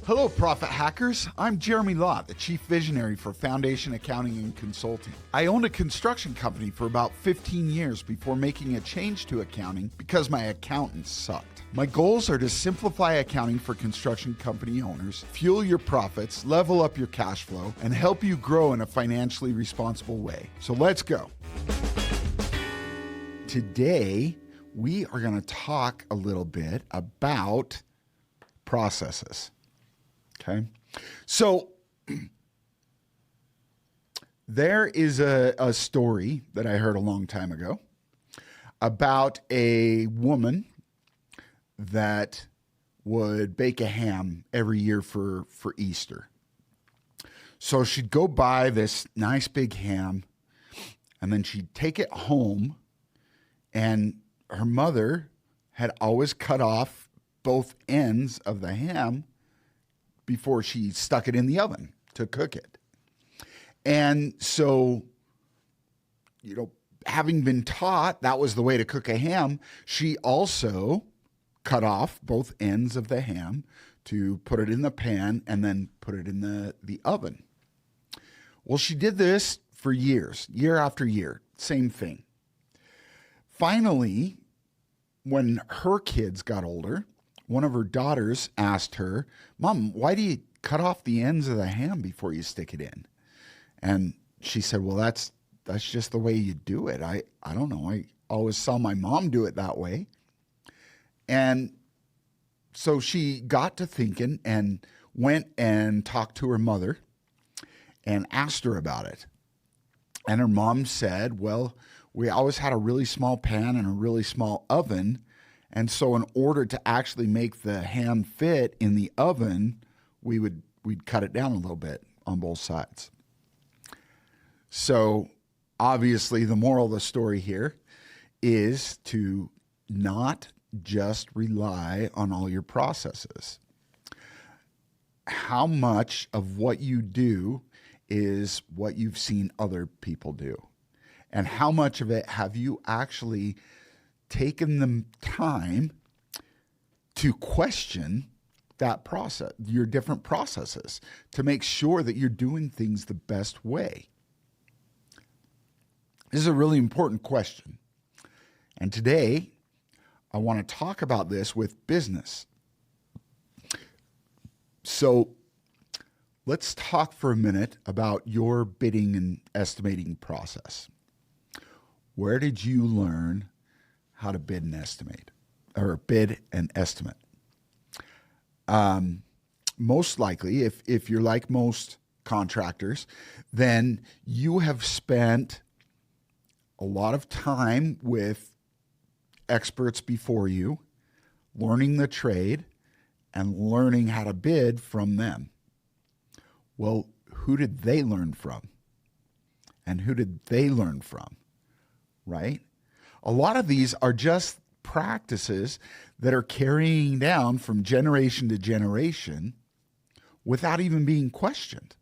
Hello, Profit Hackers. I'm Jeremy Lott, the Chief Visionary for Foundation Accounting and Consulting. I owned a construction company for about 15 years before making a change to accounting because my accountants sucked. My goals are to simplify accounting for construction company owners, fuel your profits, level up your cash flow, and help you grow in a financially responsible way. So let's go. Today, we are going to talk a little bit about processes. Okay, so there is a story that I heard a long time ago about a woman that would bake a ham every year for Easter. So she'd go buy this nice big ham, and then she'd take it home, and her mother had always cut off both ends of the ham before she stuck it in the oven to cook it. And so, having been taught that was the way to cook a ham, she also cut off both ends of the ham to put it in the pan and then put it in the oven. Well, she did this for years, year after year, same thing. Finally, when her kids got older, one of her daughters asked her, "Mom, why do you cut off the ends of the ham before you stick it in?" And she said, "Well, that's just the way you do it. I don't know. I always saw my mom do it that way." And so she got to thinking and went and talked to her mother and asked her about it. And her mom said, "Well, we always had a really small pan and a really small oven. And so in order to actually make the ham fit in the oven, we'd cut it down a little bit on both sides." So obviously the moral of the story here is to not just rely on all your processes. How much of what you do is what you've seen other people do? And how much of it have you actually taken the time to question that process, your different processes, to make sure that you're doing things the best way? This is a really important question. And today, I want to talk about this with business. So let's talk for a minute about your bidding and estimating process. Where did you learn how to bid and estimate, or bid and estimate? Most likely, if you're like most contractors, then you have spent a lot of time with experts before you, learning the trade and learning how to bid from them. Well, who did they learn from? And who did they learn from? Right? A lot of these are just practices that are carrying down from generation to generation without even being questioned.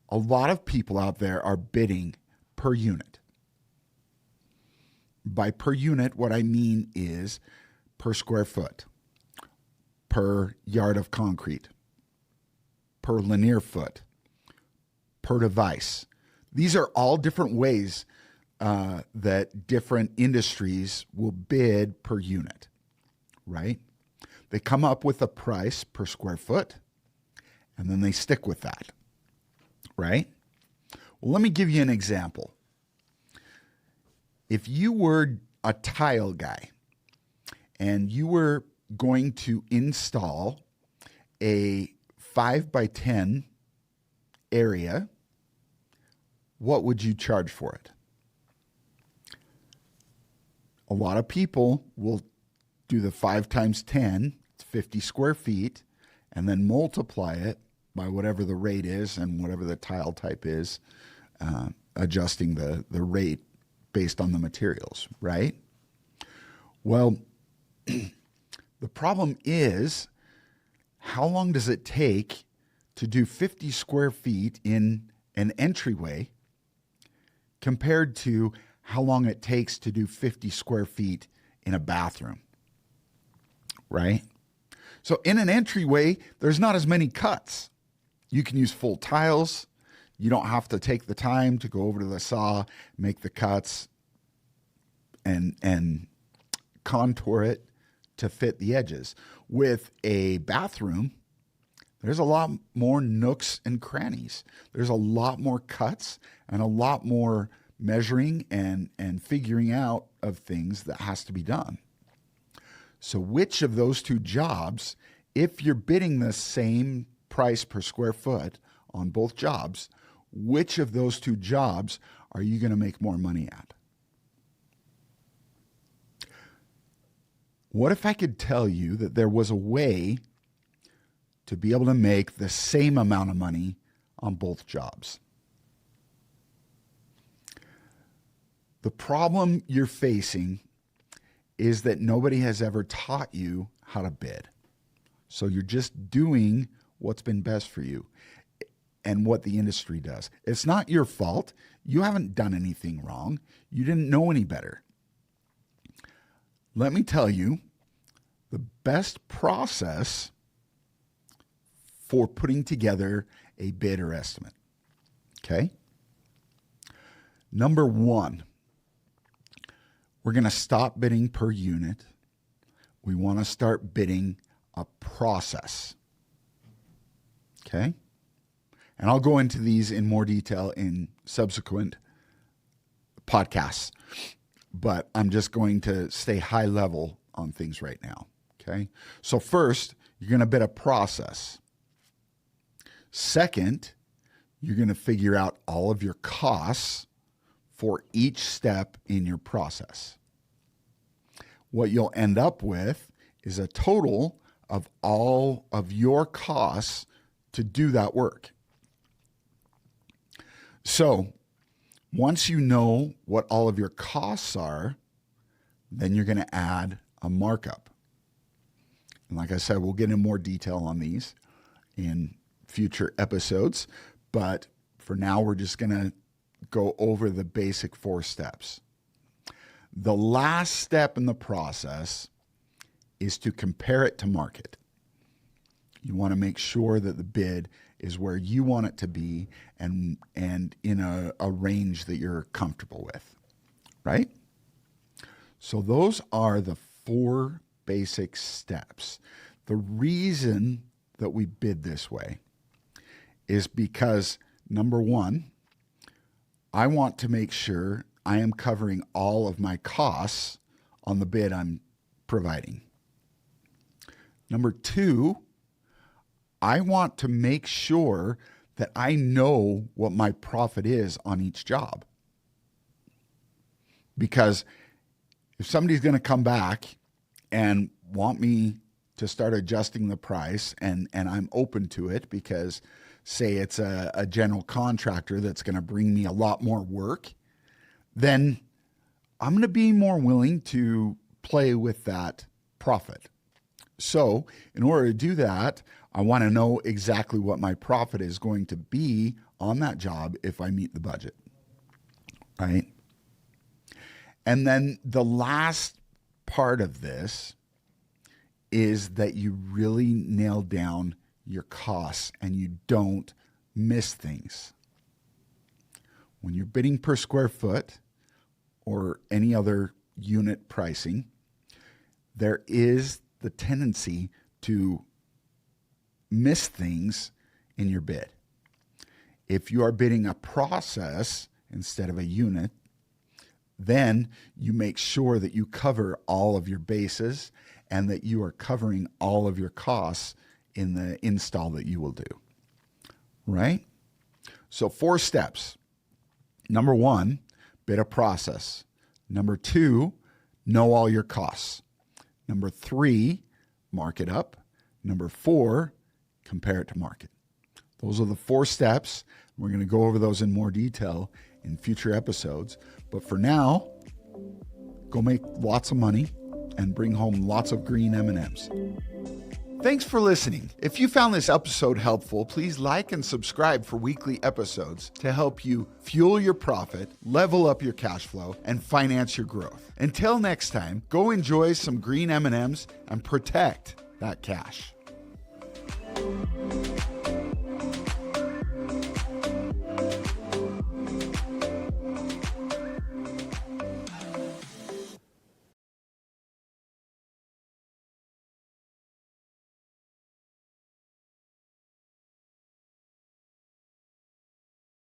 A lot of people out there are bidding per unit. By per unit, what I mean is per square foot, per yard of concrete, per linear foot, per device. These are all different ways that different industries will bid per unit, right? They come up with a price per square foot, and then they stick with that, right? Well, let me give you an example. If you were a tile guy and you were going to install a 5x10 area, what would you charge for it? A lot of people will do the 5 times 10, it's 50 square feet, and then multiply it by whatever the rate is and whatever the tile type is, adjusting the rate based on the materials, right? Well, the problem is, how long does it take to do 50 square feet in an entryway compared to how long it takes to do 50 square feet in a bathroom, right? So in an entryway, there's not as many cuts. You can use full tiles. You don't have to take the time to go over to the saw, make the cuts, and contour it to fit the edges. With a bathroom, there's a lot more nooks and crannies. There's a lot more cuts and a lot more measuring and figuring out of things that has to be done. So which of those two jobs, if you're bidding the same price per square foot on both jobs, which of those two jobs are you going to make more money at? What if I could tell you that there was a way to be able to make the same amount of money on both jobs? The problem you're facing is that nobody has ever taught you how to bid. So you're just doing what's been best for you and what the industry does. It's not your fault. You haven't done anything wrong. You didn't know any better. Let me tell you, the best process for putting together a bid or estimate. Okay? Number one, we're going to stop bidding per unit. We want to start bidding a process. Okay? And I'll go into these in more detail in subsequent podcasts, but I'm just going to stay high level on things right now. Okay? So first, you're going to bid a process. Second, you're going to figure out all of your costs for each step in your process. What you'll end up with is a total of all of your costs to do that work. So once you know what all of your costs are, then you're going to add a markup. And like I said, we'll get in more detail on these in future episodes, but for now, we're just going to go over the basic 4 steps. The last step in the process is to compare it to market. You want to make sure that the bid is where you want it to be and in a range that you're comfortable with, right? So those are the 4 basic steps. The reason that we bid this way is because, number one, I want to make sure I am covering all of my costs on the bid I'm providing. Number 2, I want to make sure that I know what my profit is on each job. Because if somebody's going to come back and want me to start adjusting the price, and I'm open to it because, say, it's a general contractor that's going to bring me a lot more work, then I'm going to be more willing to play with that profit. So in order to do that, I want to know exactly what my profit is going to be on that job if I meet the budget, right? And then the last part of this is that you really nail down your costs and you don't miss things. When you're bidding per square foot or any other unit pricing, there is the tendency to miss things in your bid. If you are bidding a process instead of a unit, then you make sure that you cover all of your bases and that you are covering all of your costs in the install that you will do, right? So 4 steps. Number 1, bid a process. Number 2, know all your costs. Number 3, mark it up. Number 4, compare it to market. Those are the 4 steps. We're going to go over those in more detail in future episodes. But for now, go make lots of money and bring home lots of green M&Ms. Thanks for listening. If you found this episode helpful, please like and subscribe for weekly episodes to help you fuel your profit, level up your cash flow, and finance your growth. Until next time, go enjoy some green M&Ms and protect that cash.